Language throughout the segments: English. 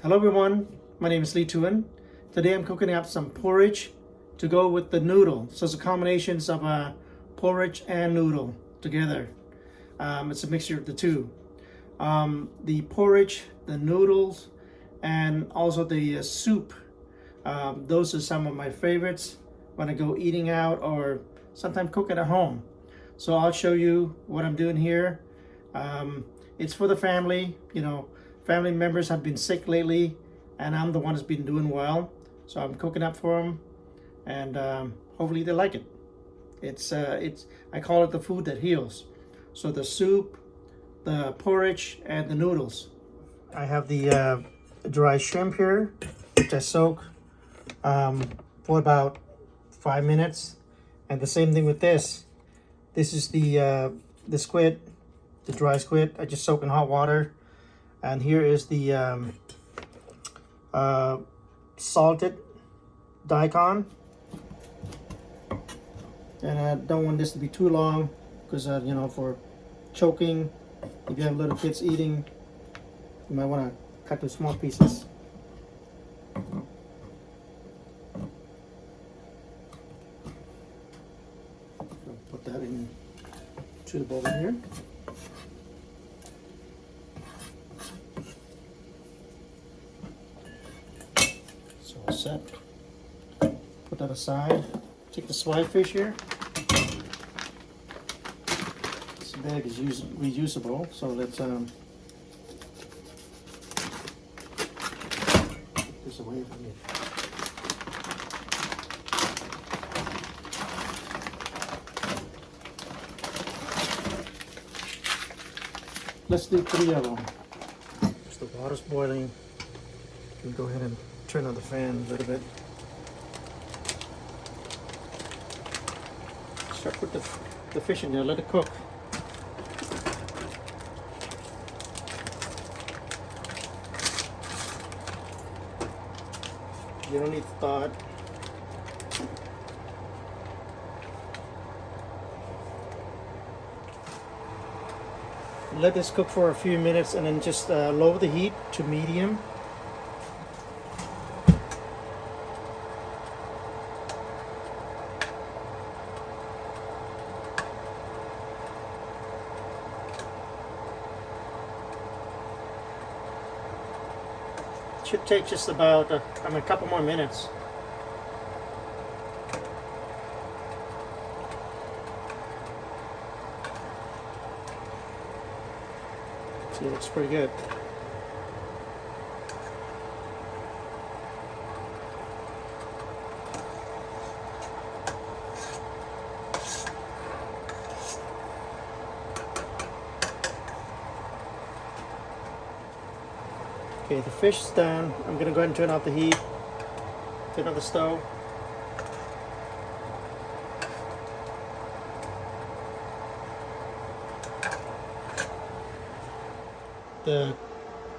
Hello everyone, my name is Lee Thoeun. Today I'm cooking up some porridge to go with the noodle. So it's a combination of porridge and noodle together. It's a mixture of the two. The porridge, the noodles, and also the soup. Those are some of my favorites when I go eating out or sometimes cooking at home. So I'll show you what I'm doing here. It's for the family, family members have been sick lately and I'm the one that's been doing well. So I'm cooking up for them and hopefully they like it. I call it the food that heals. So the soup, the porridge, and the noodles. I have the dry shrimp here, which I soak for about 5 minutes. And the same thing with this. This is the squid, the dry squid. I just soak in hot water. And here is the salted daikon. And I don't want this to be too long because, for choking, if you have little kids eating, you might want to cut to small pieces. Put that into the bowl here. So all set. Put that aside. Take the swai fish here. This bag is reusable, so let's put this away from me. Let's do 3 of them. As the water's boiling, we go ahead and turn on the fan a little bit. Start put the fish in there, let it cook. You don't need to thaw it. Let this cook for a few minutes and then just lower the heat to medium. Should take just about a couple more minutes. See, it looks pretty good. Okay, the fish is done. I'm gonna go ahead and turn off the heat. Turn off the stove. The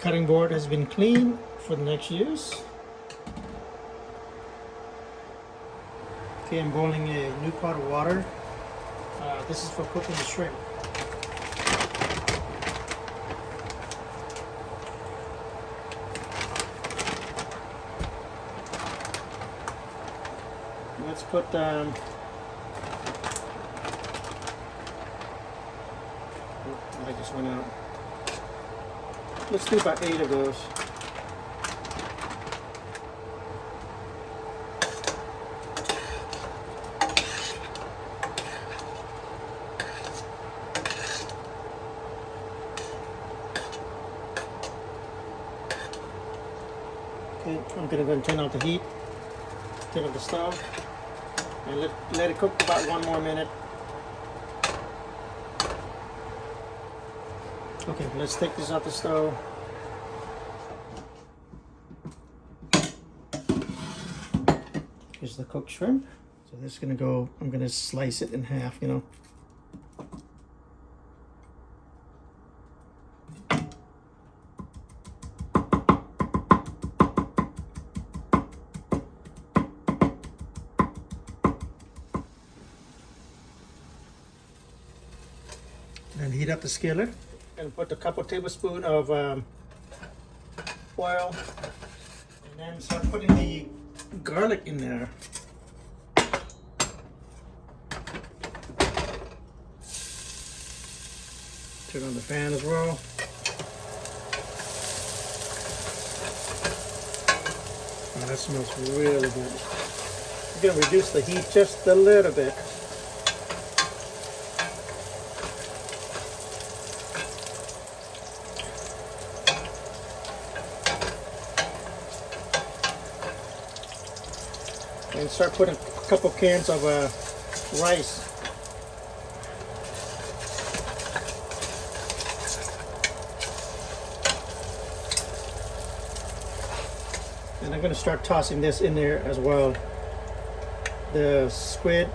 cutting board has been cleaned for the next use. Okay, I'm boiling a new pot of water. This is for cooking the shrimp. Let's put I just went out. Let's do about 8 of those. Okay, I'm gonna go and turn off the heat. Turn off the stove. And let it cook about 1 more minute. Okay, let's take this off the stove. Here's the cooked shrimp. So this is gonna go, I'm gonna slice it in half, And heat up the skillet and put a couple tablespoons of foil, and then start putting the garlic in there. Turn on the fan as well. Oh, that smells really good. We're going to reduce the heat just a little bit. And start putting a couple cans of rice. And I'm going to start tossing this in there as well. The squid,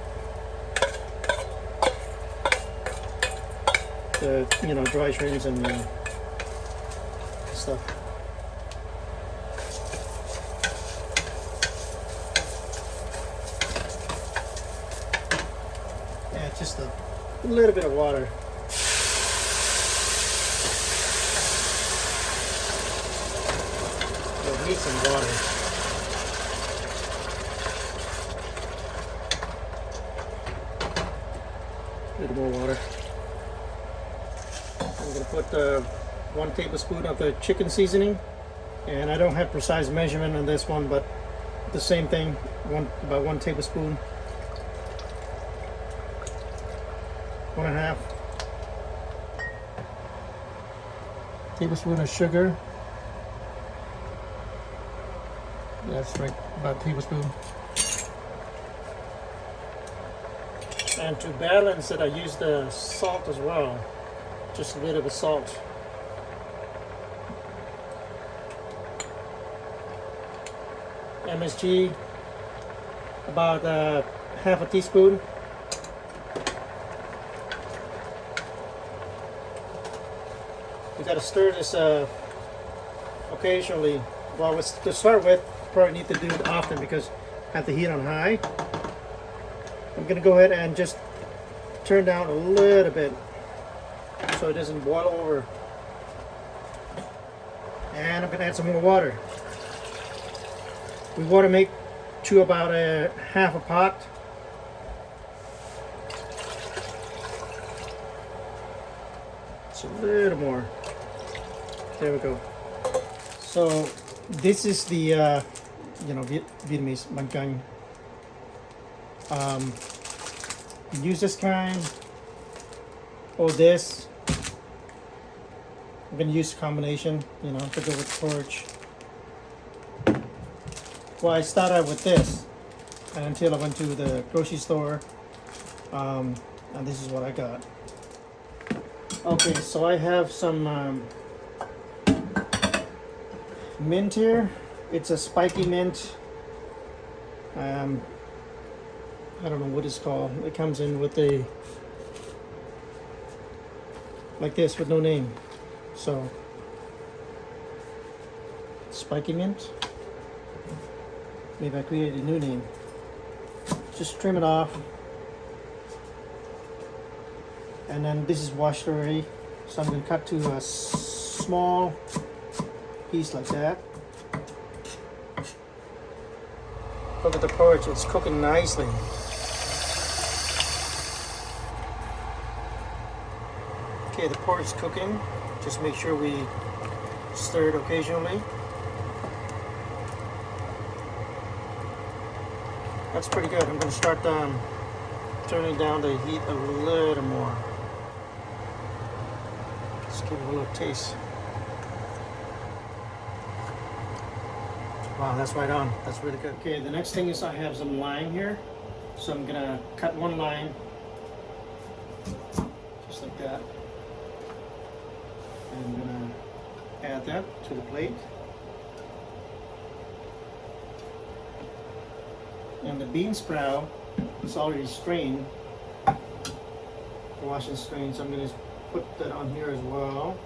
the dry shrimps and stuff. Yeah, just a little bit of water. We'll need some water. A little more water. I'm going to put 1 tablespoon of the chicken seasoning, and I don't have precise measurement on this one, but the same thing, about 1 tablespoon, 1.5 tablespoon of sugar. That's right, about a tablespoon. And to balance it, I use the salt as well. Just a bit of salt. MSG, about half a teaspoon. You gotta stir this occasionally. Well, to start with, probably need to do it often because I have the heat on high. I'm going to go ahead and just turn down a little bit so it doesn't boil over. And I'm going to add some more water. We want to make to about a half a pot. Just a little more. There we go. So this is the Vietnamese ban canh. Use this kind or this. I'm gonna use a combination, to go with porridge. Well, I started with this until I went to the grocery store, and this is what I got. Okay, so I have some mint here. It's a spiky mint. I don't know what it's called. It comes in with a like this with no name. So spiky mint. Maybe I created a new name. Just trim it off. And then this is washed already. So I'm going to cut to a small piece like that. Look at the porridge, it's cooking nicely. Okay, the porridge is cooking. Just make sure we stir it occasionally. That's pretty good. I'm going to start turning down the heat a little more. Let's give it a little taste. Wow, that's right on. That's really good. Okay, the next thing is I have some lime here. So I'm gonna cut 1 lime, just like that. And I'm gonna add that to the plate. And the bean sprout is already strained. Wash and strain, so I'm gonna put that on here as well.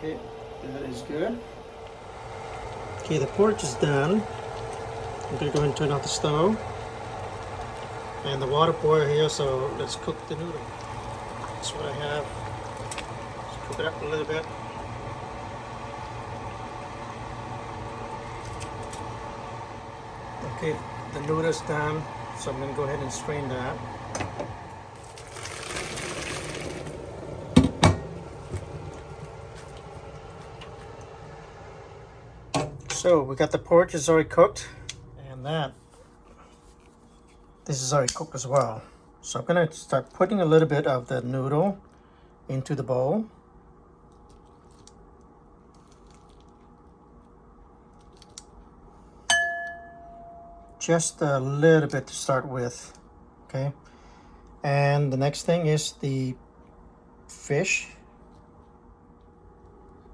Okay, that is good. Okay, the porridge is done. I'm gonna go ahead and turn off the stove. And the water boil here, so let's cook the noodle. That's what I have. Let's cook it up a little bit. Okay, the noodle's done, so I'm gonna go ahead and strain that. So we got the porridge is already cooked, and this is already cooked as well. So I'm gonna start putting a little bit of the noodle into the bowl. Just a little bit to start with, okay? And the next thing is the fish,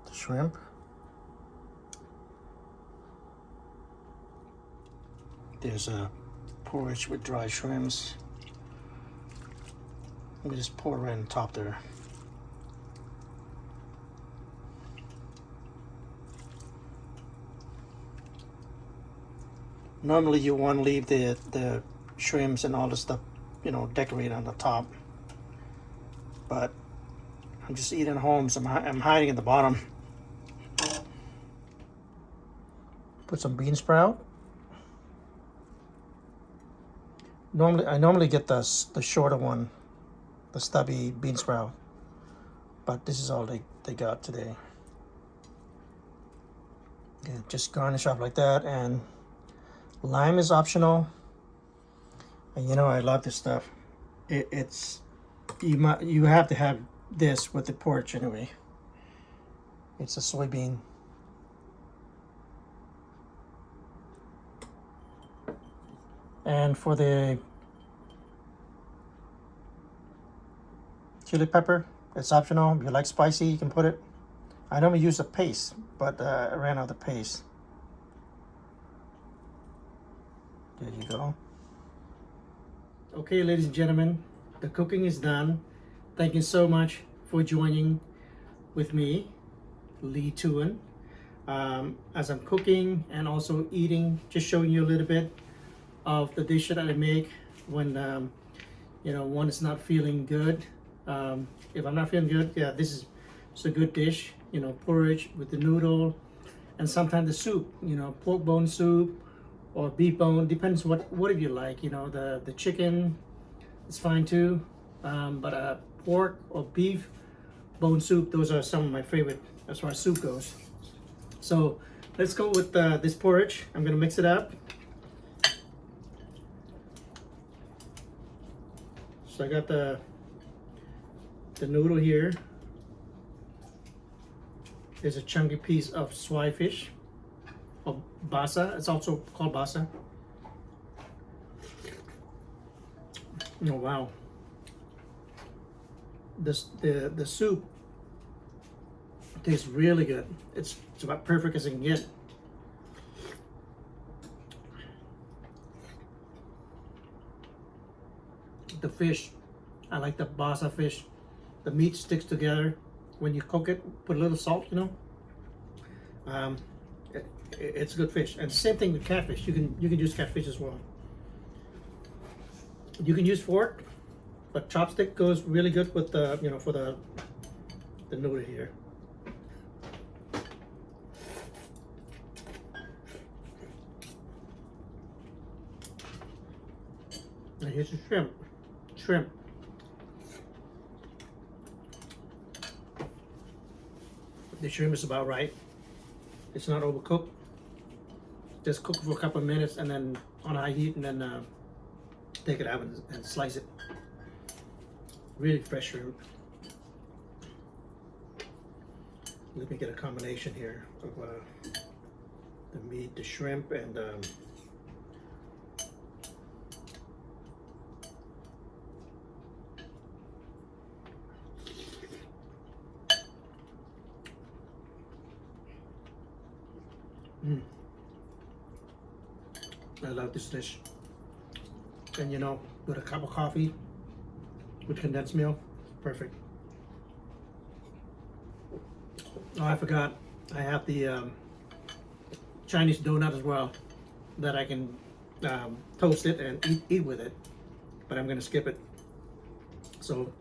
the shrimp. There's a porridge with dry shrimps. Let me just pour it right on top there. Normally you want to leave the shrimps and all the stuff, you know, decorated on the top. But I'm just eating at home, so I'm hiding at the bottom. Put some bean sprout. I normally get the shorter one, the stubby bean sprout, but this is all they got today. Okay, just garnish up like that, and lime is optional. And you know I love this stuff. You have to have this with the porridge anyway. It's a soybean. And for the chili pepper, it's optional. If you like spicy, you can put it. I normally use a paste, but I ran out of paste. There you go. Okay, ladies and gentlemen, the cooking is done. Thank you so much for joining with me, Lee Thoeun. As I'm cooking and also eating, just showing you a little bit of the dish that I make when you know, one is not feeling good. If I'm not feeling good, yeah, this is a good dish. You know, porridge with the noodle, and sometimes the soup. You know, pork bone soup or beef bone, depends what you like. You know, the chicken is fine too, but pork or beef bone soup, those are some of my favorite as far as soup goes. So let's go with this porridge. I'm gonna mix it up. So I got the noodle here. There's a chunky piece of swai fish, or basa. It's also called basa. Oh wow! The soup tastes really good. It's about perfect as it can get. The fish, I like the basa fish. The meat sticks together when you cook it. Put a little salt, you know. It's good fish. And same thing with catfish. You can use catfish as well. You can use fork, but chopstick goes really good with the, you know, for the noodle here. And here's the shrimp. The shrimp is about right. It's not overcooked. Just cook for a couple of minutes and then on high heat, and then take it out and slice it. Really fresh shrimp. Let me get a combination here of the meat, the shrimp, and I love this dish. And you know, with a cup of coffee with condensed milk, perfect. Oh, I forgot. I have the Chinese donut as well that I can toast it and eat with it, but I'm gonna skip it. So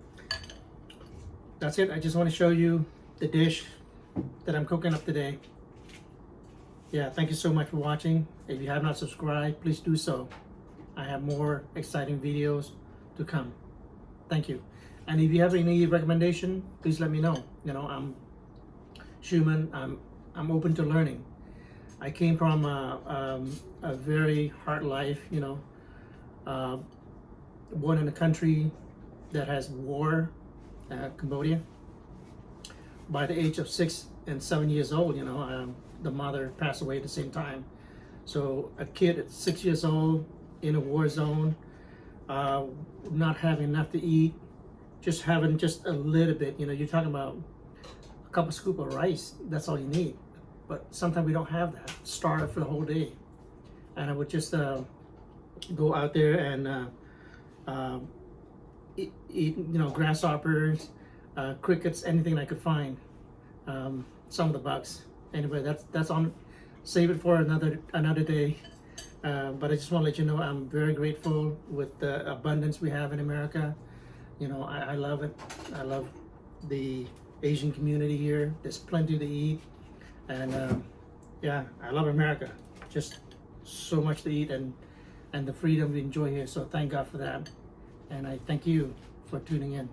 that's it. I just want to show you the dish that I'm cooking up today. Yeah, thank you so much for watching. If you have not subscribed, please do so. I have more exciting videos to come. Thank you. And if you have any recommendation, please let me know. You know, I'm human. I'm open to learning. I came from a very hard life. You know, born in a country that has war, Cambodia. By the age of 6 and 7 years old, you know, the mother passed away at the same time. So a kid at 6 years old in a war zone, not having enough to eat, just having just a little bit. You know, you're talking about a couple scoop of rice. That's all you need. But sometimes we don't have that. Starve for the whole day, and I would just go out there and eat, you know, grasshoppers, crickets, anything I could find. Some of the bugs. Anyway, that's on. Save it for another day. But I just want to let you know I'm very grateful with the abundance we have in America. You know, I love it. I love the Asian community here. There's plenty to eat, and yeah, I love America. Just so much to eat and the freedom we enjoy here. So thank God for that, and I thank you for tuning in.